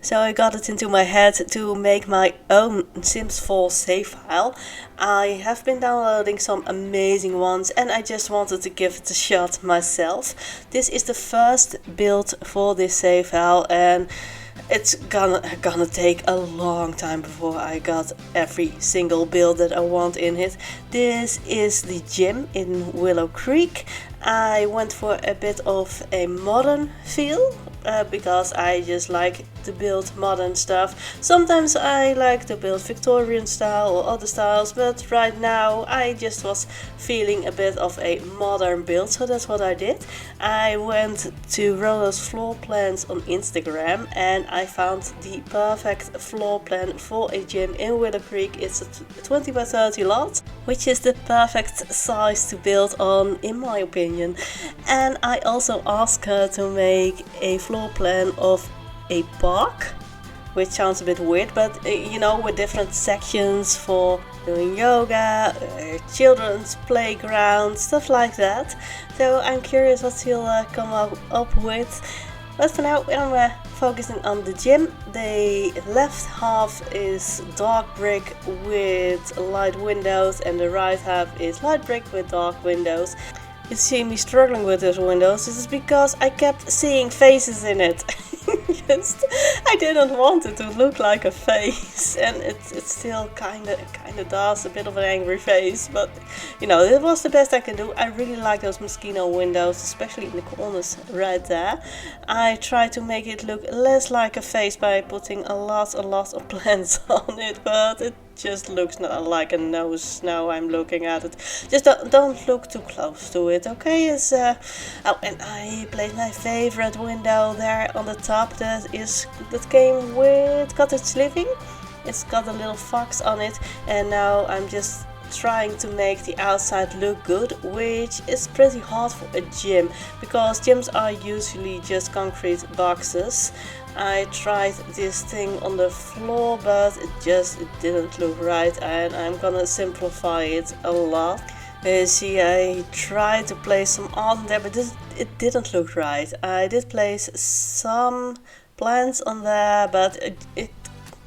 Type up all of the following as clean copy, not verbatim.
So I got it into my head to make my own Sims 4 save file. I have been downloading some amazing ones and I just wanted to give it a shot myself. This is the first build for this save file and it's gonna take a long time before I got every single build that I want in it. This is the gym in Willow Creek. I went for a bit of a modern feel because I just like to build modern stuff. Sometimes I like to build Victorian style or other styles, but right now I just was feeling a bit of a modern build, so that's what I did. I went to Rolo's floor plans on Instagram and I found the perfect floor plan for a gym in Willow Creek. It's a 20 by 30 lot, which is the perfect size to build on in my opinion. And I also asked her to make a floor plan of a park, which sounds a bit weird, but you know, with different sections for doing yoga, children's playground, stuff like that. So I'm curious what she'll come up with. But for now I'm focusing on the gym. The left half is dark brick with light windows and the right half is light brick with dark windows. You see me struggling with those windows, this is because I kept seeing faces in it. I didn't want it to look like a face, and it still kinda does, a bit of an angry face, but you know, it was the best I can do. I really like those mosquito windows, especially in the corners right there. I tried to make it look less like a face by putting a lot of plants on it, but it just looks like a nose now I'm looking at it. Just don't look too close to it, okay? Oh, and I placed my favorite window there on the top that came with cottage living. It's got a little fox on it, and now I'm just trying to make the outside look good, which is pretty hard for a gym because gyms are usually just concrete boxes. I tried this thing on the floor, but it didn't look right, and I'm gonna simplify it a lot. See, I tried to place some art in there, but it didn't look right. I did place some plants on there, but it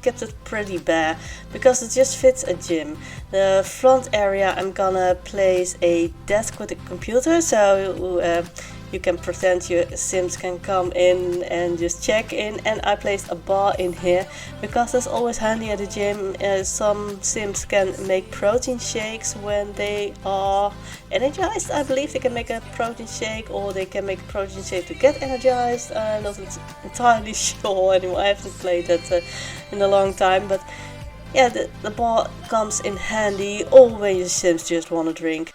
kept it pretty bare because it just fits a gym. The front area I'm gonna place a desk with a computer, so you can pretend your Sims can come in and just check in, and I placed a bar in here because that's always handy at the gym. Some Sims can make protein shakes when they are energized. I believe they can make a protein shake, or they can make a protein shake to get energized. I'm not entirely sure anymore, I haven't played that in a long time, but yeah, the bar comes in handy or when your Sims just want to drink.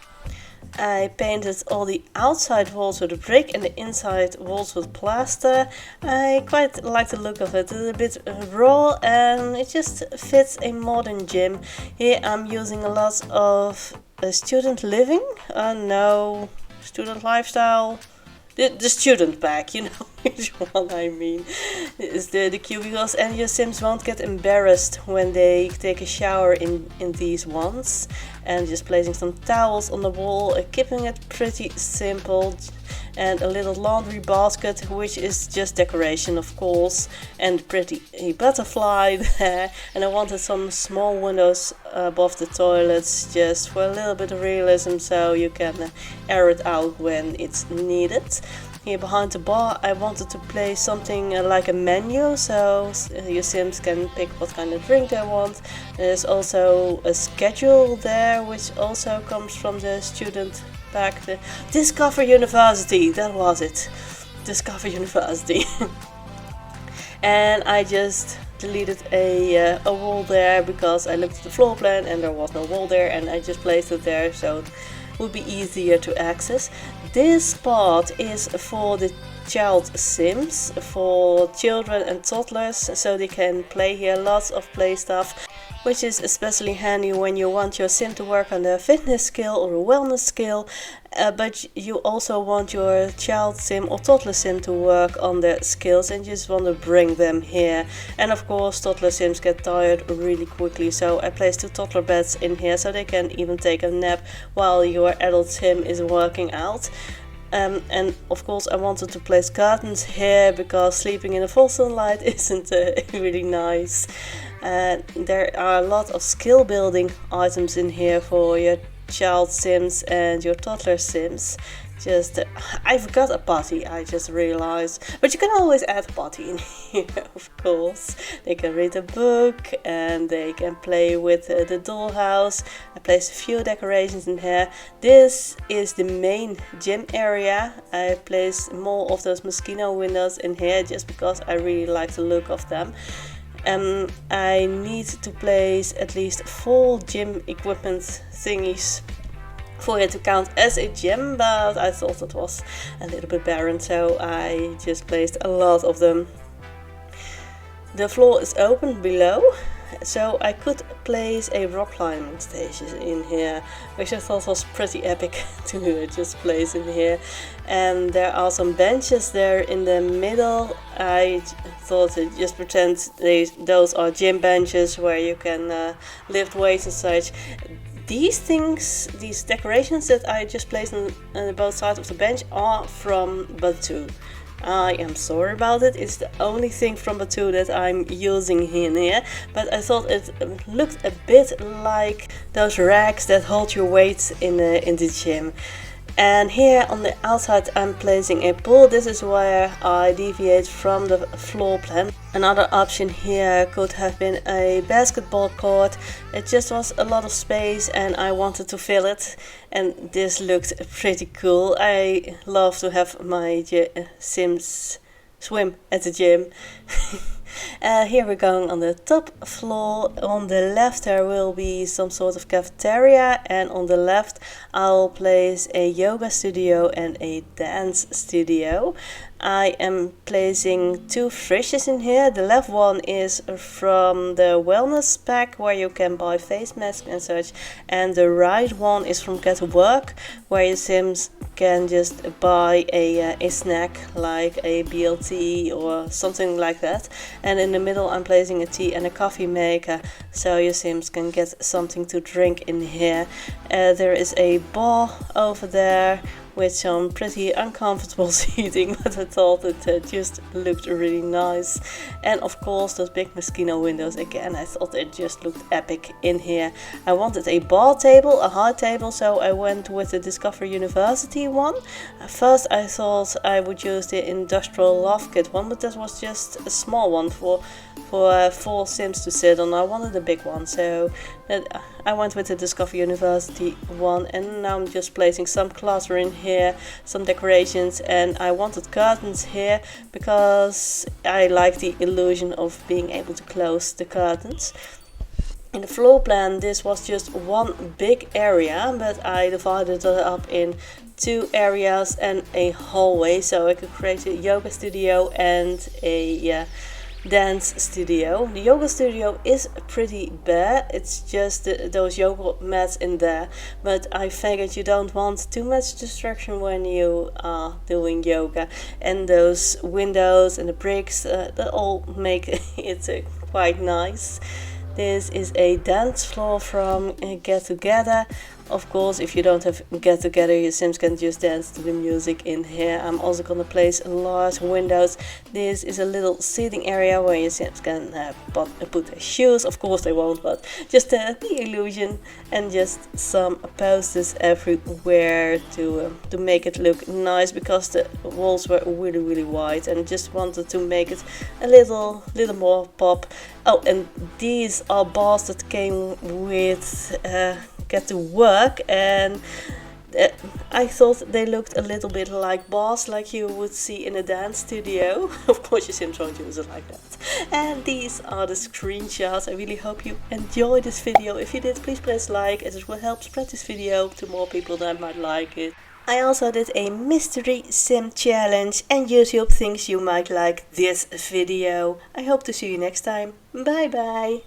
I painted all the outside walls with brick and the inside walls with plaster. I quite like the look of it. It's a bit raw and it just fits a modern gym. Here I'm using a lot of student living. No, student lifestyle. The student bag, you know which one I mean. It's the cubicles, and your Sims won't get embarrassed when they take a shower in these ones. And just placing some towels on the wall, keeping it pretty simple. And a little laundry basket, which is just decoration of course, and pretty butterfly there. And I wanted some small windows above the toilets just for a little bit of realism, so you can air it out when it's needed. Here behind the bar I wanted to place something like a menu, so your Sims can pick what kind of drink they want. There's also a schedule there, which also comes from the student back, the Discover University, that was it, Discover University. And I just deleted a wall there because I looked at the floor plan and there was no wall there, and I just placed it there so it would be easier to access. This part is for the child Sims, for children and toddlers, so they can play here, lots of play stuff, which is especially handy when you want your Sim to work on a fitness skill or a wellness skill, but you also want your child Sim or toddler Sim to work on their skills and just want to bring them here. And of course toddler Sims get tired really quickly, so I placed 2 toddler beds in here so they can even take a nap while your adult Sim is working out. And of course I wanted to place curtains here because sleeping in the full sunlight isn't really nice. There are a lot of skill building items in here for your child sims and your toddler sims. I forgot a potty, I just realized. But you can always add a potty in here, of course. They can read a book and they can play with the dollhouse. I placed a few decorations in here. This is the main gym area. I placed more of those mosquito windows in here just because I really like the look of them. I need to place at least 4 gym equipment thingies for it to count as a gym, but I thought it was a little bit barren, so I just placed a lot of them. The floor is open below, so I could place a rock climbing station in here, which I thought was pretty epic to just place in here. And there are some benches there in the middle. I thought to just pretend those are gym benches where you can lift weights and such. These things, these decorations that I just placed on both sides of the bench are from Batu. I am sorry about it, it's the only thing from Batu that I'm using here, but I thought it looked a bit like those racks that hold your weights in the gym. And here on the outside I'm placing a pool. This is where I deviate from the floor plan. Another option here could have been a basketball court. It just was a lot of space and I wanted to fill it, and this looked pretty cool. I love to have my Sims swim at the gym. Here we're going on the top floor. On the left there will be some sort of cafeteria, and on the left I'll place a yoga studio and a dance studio. I am placing 2 fridges in here. The left one is from the wellness pack where you can buy face masks and such, and the right one is from Get to Work where your Sims can just buy a snack like a BLT or something like that. And in the middle I'm placing a tea and a coffee maker so your Sims can get something to drink in here. There is a bar over there with some pretty uncomfortable seating, but I thought it just looked really nice. And of course those big mosquito windows again, I thought it just looked epic in here. I wanted a bar table, a high table, so I went with the Discover University one. First I thought I would use the Industrial Love Kit one, but that was just a small one for 4 Sims to sit on. I wanted a big one, so I went with the Discover University one, and now I'm just placing some clutter in here, some decorations, and I wanted curtains here because I like the illusion of being able to close the curtains. In the floor plan this was just one big area, but I divided it up in 2 areas and a hallway so I could create a yoga studio and a dance studio. The yoga studio is pretty bare, it's just those yoga mats in there, but I figured you don't want too much distraction when you are doing yoga, and those windows and the bricks that all make it quite nice. This is a dance floor from Get Together. Of course, if you don't have Get Together, your Sims can just dance to the music in here. I'm also gonna place large windows. This is a little seating area where your Sims can put their shoes. Of course they won't, but just the illusion, and just some posters everywhere to make it look nice, because the walls were really wide and just wanted to make it a little more pop. Oh, and these are bars that came with Get to Work, and I thought they looked a little bit like bars like you would see in a dance studio. Of course your Sims won't use it like that. And these are the screenshots. I really hope you enjoyed this video. If you did, please press like, as it will help spread this video to more people that might like it. I also did a mystery sim challenge, and YouTube thinks you might like this video. I hope to see you next time. Bye bye!